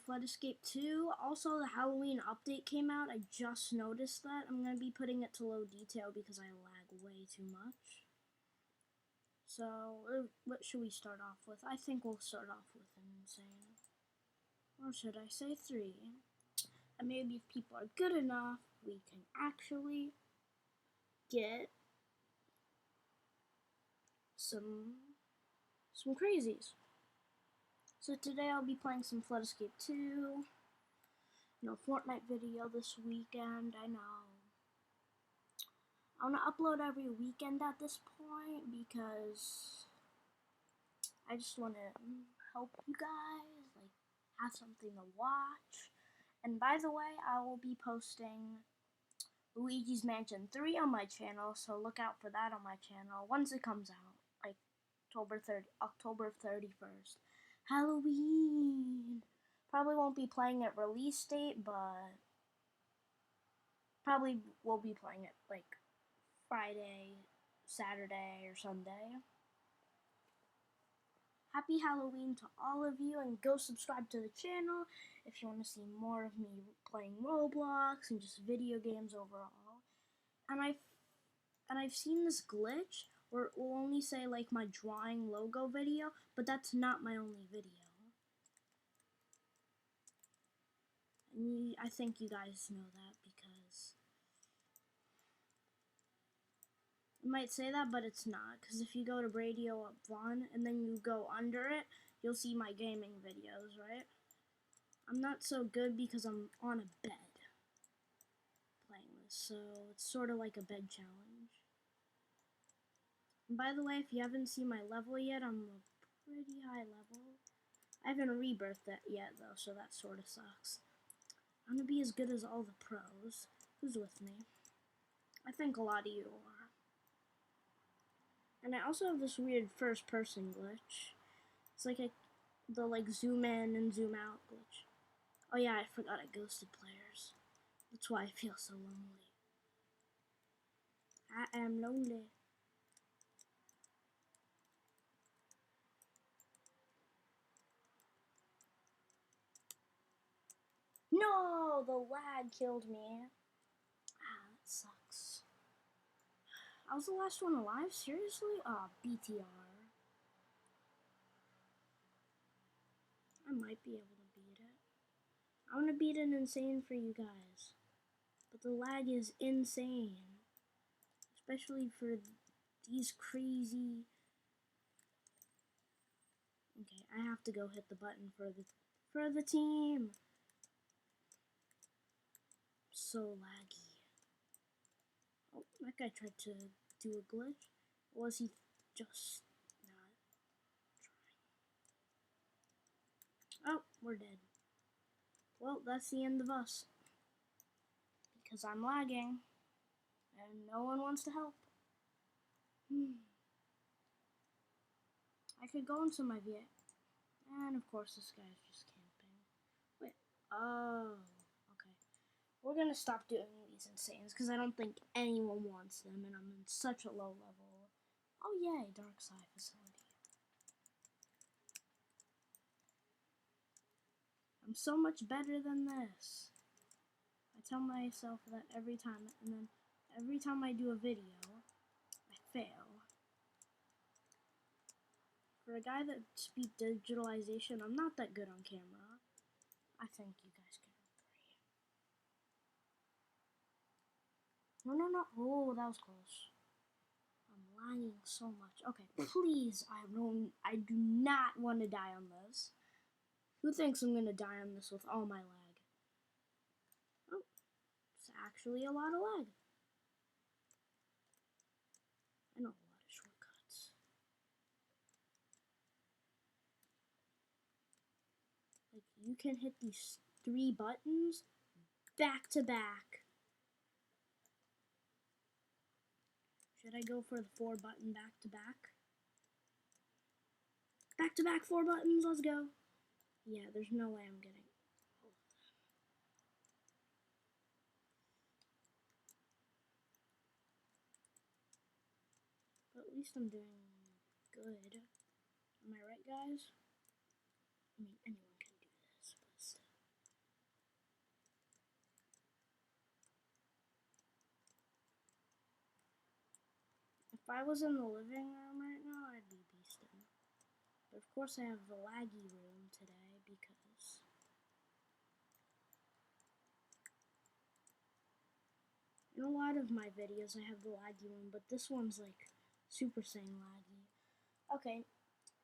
Flood Escape 2. Also, the Halloween update came out. I just noticed that. I'm going to be putting it to low detail because I lag way too much. So, what should we start off with? I think we'll start off with Insane. Or should I say 3? And maybe if people are good enough, we can actually get some crazies. So today I'll be playing some Flood Escape 2. No Fortnite video this weekend, I know. I want to upload every weekend at this point because I just want to help you guys, like, have something to watch. And by the way, I will be posting Luigi's Mansion 3 on my channel, so look out for that on my channel once it comes out, like October 31st. Halloween! Probably won't be playing at release date, but probably will be playing it like Friday, Saturday, or Sunday. Happy Halloween to all of you, and go subscribe to the channel if you want to see more of me playing Roblox and just video games overall. And I've seen this glitch where it will only say like my drawing logo video, but that's not my only video. And I think you guys know that because it might say that, but it's not. Because if you go to Radio Up Vaughn and then you go under it, you'll see my gaming videos, right? I'm not so good because I'm on a bed playing this, so it's sort of like a bed challenge. And by the way, if you haven't seen my level yet, I'm a pretty high level. I haven't rebirthed that yet, though, so that sort of sucks. I'm gonna be as good as all the pros. Who's with me? I think a lot of you are. And I also have this weird first-person glitch. It's like the like zoom in and zoom out glitch. Oh yeah, I forgot I ghosted players. That's why I feel so lonely. I am lonely. No, the lag killed me. Ah, that sucks. I was the last one alive? Seriously? Ah, BTR. I might be able to beat it. I want to beat an Insane for you guys. But the lag is insane. Especially for these crazy... Okay, I have to go hit the button for the team. So laggy. Oh, that guy tried to do a glitch. Or was he just not trying? Oh, we're dead. Well, that's the end of us. Because I'm lagging. And no one wants to help. I could go into my VA. And of course this guy's just camping. Wait. Oh. Okay. We're gonna stop doing these Insanes because I don't think anyone wants them and I'm in such a low level. Oh yay, Dark Side Facility. I'm so much better than this. I tell myself that every time, and then every time I do a video, I fail. For a guy that speaks digitalization, I'm not that good on camera. I think you guys can agree. No. Oh, that was close. I'm lagging so much. Okay, please, I do not want to die on this. Who thinks I'm going to die on this with all my lag? Oh, it's actually a lot of lag. I know a lot of shortcuts. Like, you can hit these 3 buttons back to back. Should I go for the 4 button back to back? Back to back 4 buttons, let's go. Yeah, there's no way I'm getting all of them. But at least I'm doing good. Am I right, guys? I mean, anyone can do this, but still. If I was in the living room right now, I'd be beasting. But of course I have the laggy room today because in a lot of my videos I have the laggy room, but this one's like Super Saiyan laggy. Okay,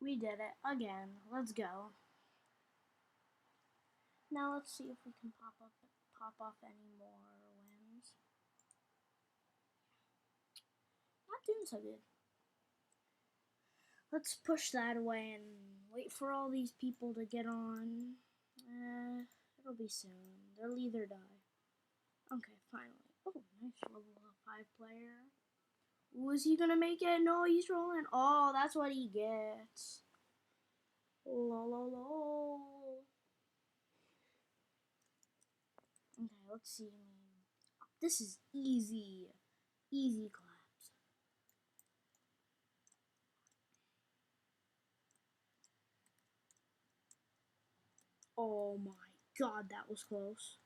we did it again. Let's go. Now let's see if we can pop off any more wins. Not doing so good. Let's push that away and wait for all these people to get on. It'll be soon. They'll either die. Okay, finally. Oh, nice level 5 player. Ooh, is he gonna make it? No, he's rolling. Oh, that's what he gets. Lol. Okay, let's see. This is easy. Easy claps. Oh my god, that was close.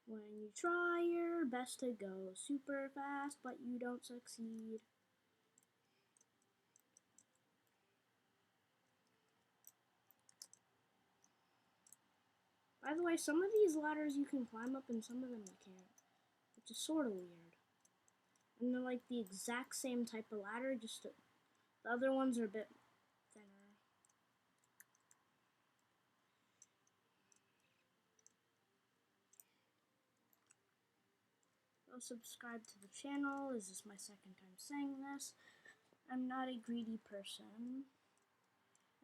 When you try your best to go super fast, but you don't succeed. By the way, some of these ladders you can climb up and some of them you can't, which is sort of weird. And they're like the exact same type of ladder, just the other ones are a bit thinner. Go subscribe to the channel. This is my second time saying this. I'm not a greedy person.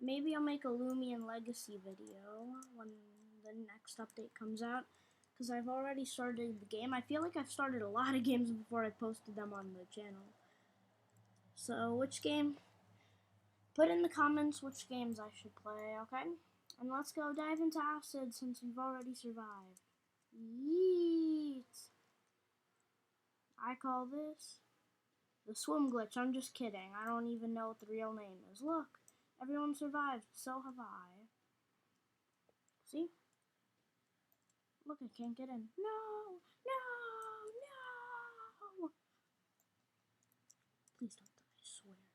Maybe I'll make a Lumion Legacy video when the next update comes out, because I've already started the game. I feel like I've started a lot of games before I posted them on the channel. So, which game? Put in the comments which games I should play, okay? And let's go dive into Acid since we've already survived. Yeet! I call this the swim glitch. I'm just kidding. I don't even know what the real name is. Look, everyone survived. So have I. See? Look, I can't get in. No! No! No! Please don't die, I swear.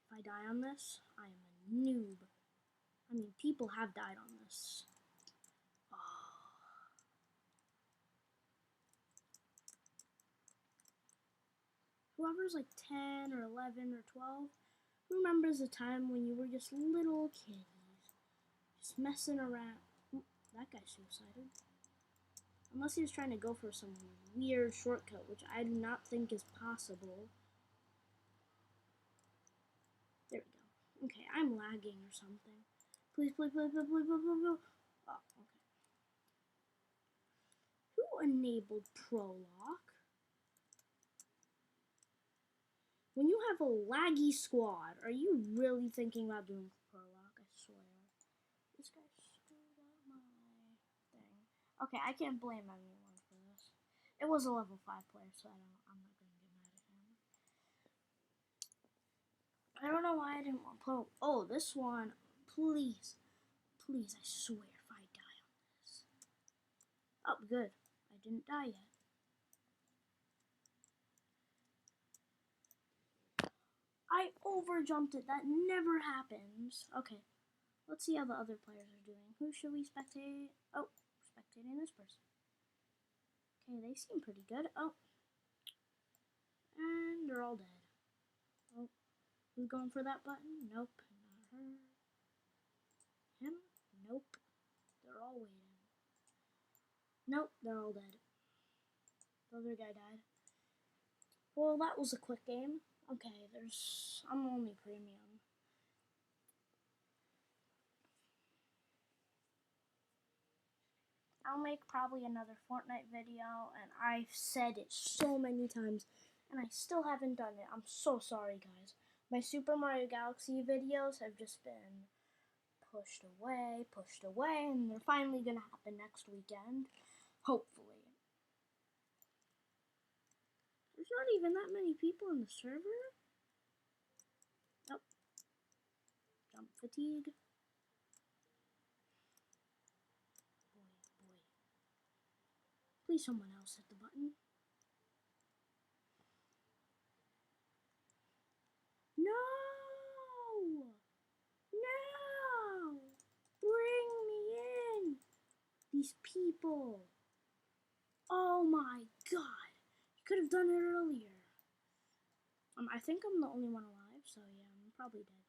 If I die on this, I am a noob. I mean, people have died on this. Whoever's like 10 or 11 or 12, who remembers a time when you were just little kids, just messing around? Ooh, that guy suicided. Unless he was trying to go for some weird shortcut, which I do not think is possible. There we go. Okay, I'm lagging or something. Please, please, please, please, please, please, please. Oh, okay. Who enabled Prolock? When you have a laggy squad, are you really thinking about doing Prolock? I swear. This guy screwed up my thing. Okay, I can't blame anyone for this. It was a level 5 player, so I'm not gonna get mad at him. I don't know why I didn't want Pro. Oh, this one. Please. Please, I swear if I die on this. Oh, good. I didn't die yet. I overjumped it. That never happens. Okay. Let's see how the other players are doing. Who should we spectate? Oh, spectating this person. Okay, they seem pretty good. Oh. And they're all dead. Oh. Who's going for that button? Nope. Not her. Him? Nope. They're all waiting. Nope, they're all dead. The other guy died. Well, that was a quick game. Okay, I'm only premium. I'll make probably another Fortnite video, and I've said it so many times, and I still haven't done it. I'm so sorry, guys. My Super Mario Galaxy videos have just been pushed away, and they're finally gonna happen next weekend. Hopefully. There's not even that many people in the server. Nope. Jump fatigue. Boy. Please someone else hit the button. No! No! Bring me in! These people! Oh my god! You could have done it earlier. I think I'm the only one alive, so yeah, I'm probably dead.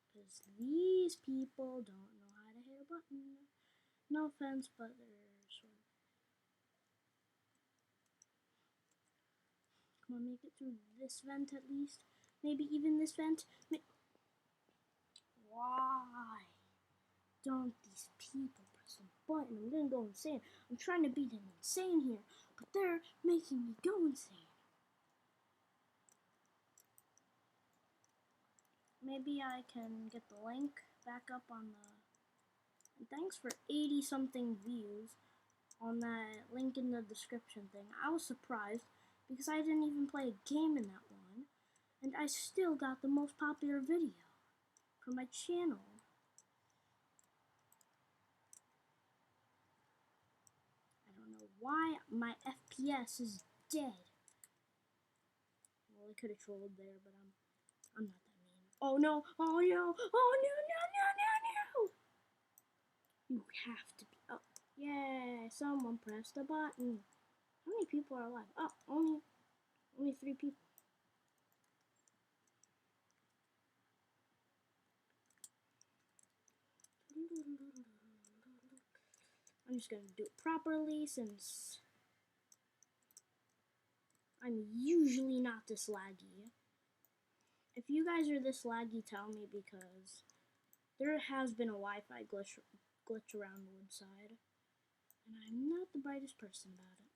Because these people don't know how to hit a button. No offense, but they're sort of... Come on, make it through this vent at least. Maybe even this vent. Why don't these people press the button? I'm gonna go insane. I'm trying to beat an insane here, but they're making me go insane. Maybe I can get the link back up on the... And thanks for 80 something views on that link in the description thing. I was surprised because I didn't even play a game in that one, and I still got the most popular video for my channel. I don't know why my FPS is dead. Well, I could have trolled there, but I'm not that mean. Oh no! Oh no! Oh no! No! No! No! No! You have to be. Oh, yeah! Someone pressed the button. How many people are alive? Oh, only 3 people. I'm just gonna do it properly since I'm usually not this laggy. If you guys are this laggy, tell me, because there has been a Wi-Fi glitch around Woodside, and I'm not the brightest person about it.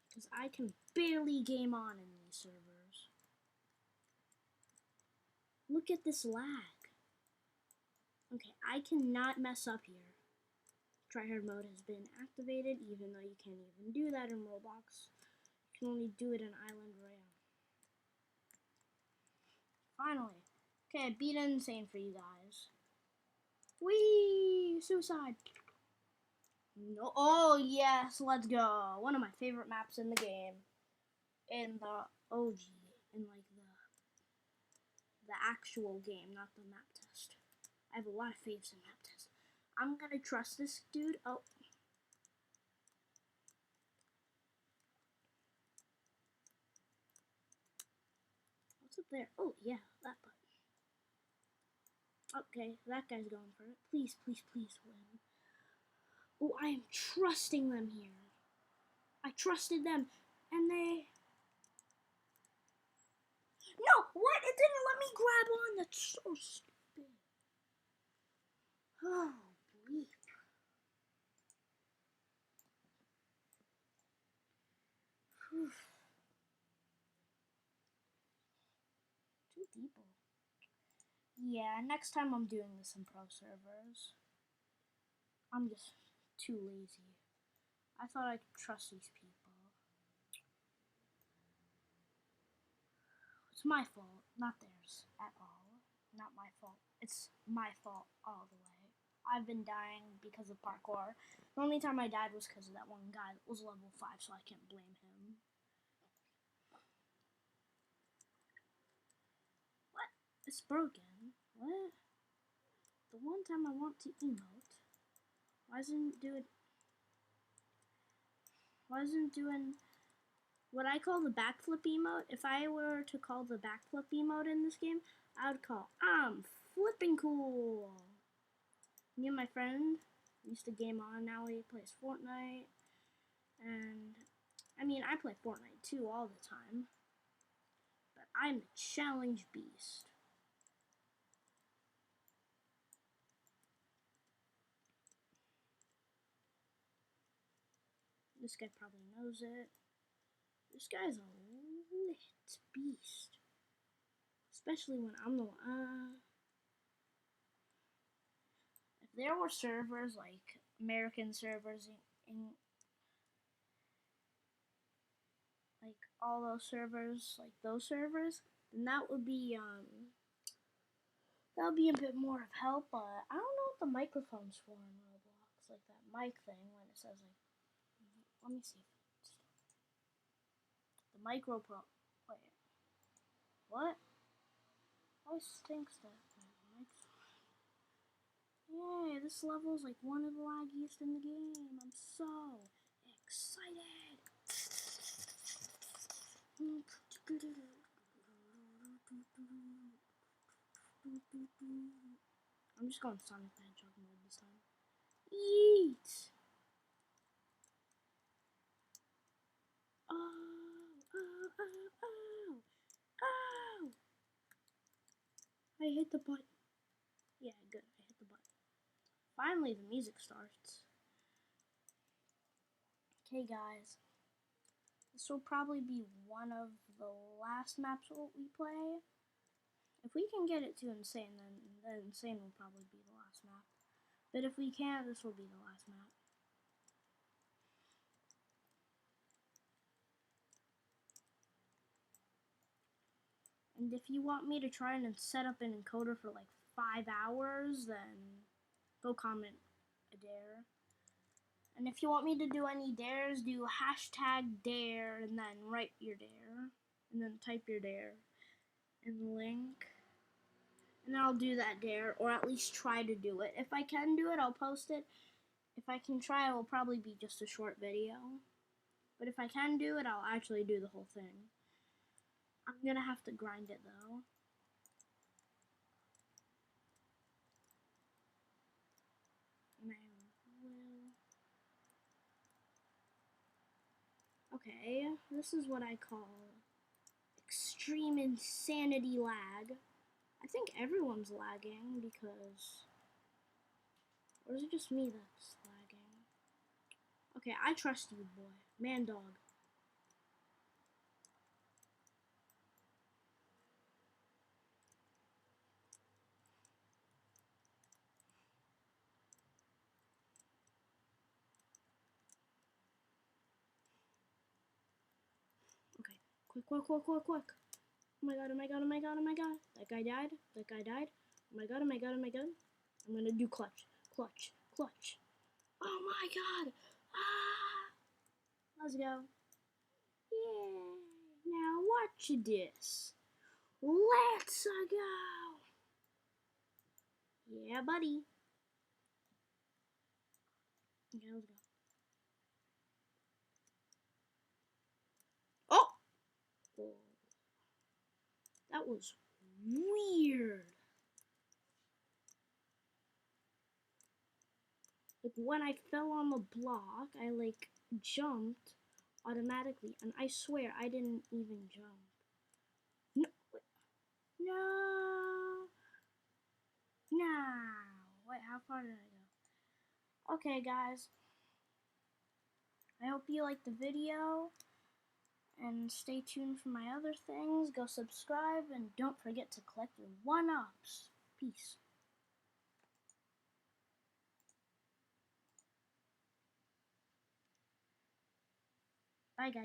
Because I can barely game on in these servers. Look at this lag. Okay, I cannot mess up here. Tryhard mode has been activated, even though you can't even do that in Roblox. You can only do it in Island Royale. Finally. Okay, I beat Insane for you guys. Whee! Suicide! No. Oh, yes, let's go. One of my favorite maps in the game. In the OG. In, like, the actual game, not the map test. I have a lot of faves in map test. I'm gonna trust this dude. Oh. What's up there? Oh, yeah, that button. Okay, that guy's going for it. Please, please, please win. Oh, I am trusting them here. I trusted them, and they... No, what? It didn't let me grab on. That's so stupid. Oh, bleep. Whew. 2 people. Yeah, next time I'm doing this in pro servers. I'm just too lazy. I thought I could trust these people. It's my fault, not theirs at all. Not my fault. It's my fault all the way. I've been dying because of parkour. The only time I died was because of that one guy that was level 5, so I can't blame him. What? It's broken. What? The one time I want to emote, why isn't it doing what I call the backflip emote? If I were to call the backflip emote in this game, I would call I'm flipping cool. Me and my friend used to game on. Now he plays Fortnite, and I mean I play Fortnite too all the time, but I'm a challenge beast. This guy probably knows it. This guy's a lit beast. Especially when I'm the one. If there were servers like American servers in like all those servers, like those servers, then that would be a bit more of help. But I don't know the microphones for in Roblox, like that mic thing when it says like, let me see. The micro pro. Wait, what? Always stinks that. Yay, this level is like one of the laggiest in the game. I'm so excited. I'm just going Sonic the Hedgehog mode this time. Yeet! Oh! I hit the button. Yeah, good. I hit the button. Finally, the music starts. Okay, guys. This will probably be one of the last maps we play. If we can get it to Insane, then Insane will probably be the last map. But if we can't, this will be the last map. And if you want me to try and set up an encoder for like 5 hours, then go comment a dare. And if you want me to do any dares, do #dare and then write your dare. And then type your dare in the link. And then I'll do that dare, or at least try to do it. If I can do it, I'll post it. If I can try, it will probably be just a short video. But if I can do it, I'll actually do the whole thing. I'm gonna have to grind it though. And I will. Okay, this is what I call extreme insanity lag. I think everyone's lagging because. Or is it just me that's lagging? Okay, I trust you, boy. Man dog. Okay, quick. Oh my god, oh my god, oh my god, oh my god. That guy died. That guy died. Oh my god, oh my god, oh my god. I'm gonna do clutch. Clutch. Clutch. Oh my god. Ah. Let's go. Yeah. Now watch this. Let's go. Yeah, buddy. Okay, let's go. Oh! That was weird. Like when I fell on the block, I like jumped automatically, and I swear I didn't even jump. No. No. No. Wait, how far did I go? Okay, guys. I hope you liked the video. And stay tuned for my other things. Go subscribe and don't forget to collect your 1-ups. Peace. Bye, guys.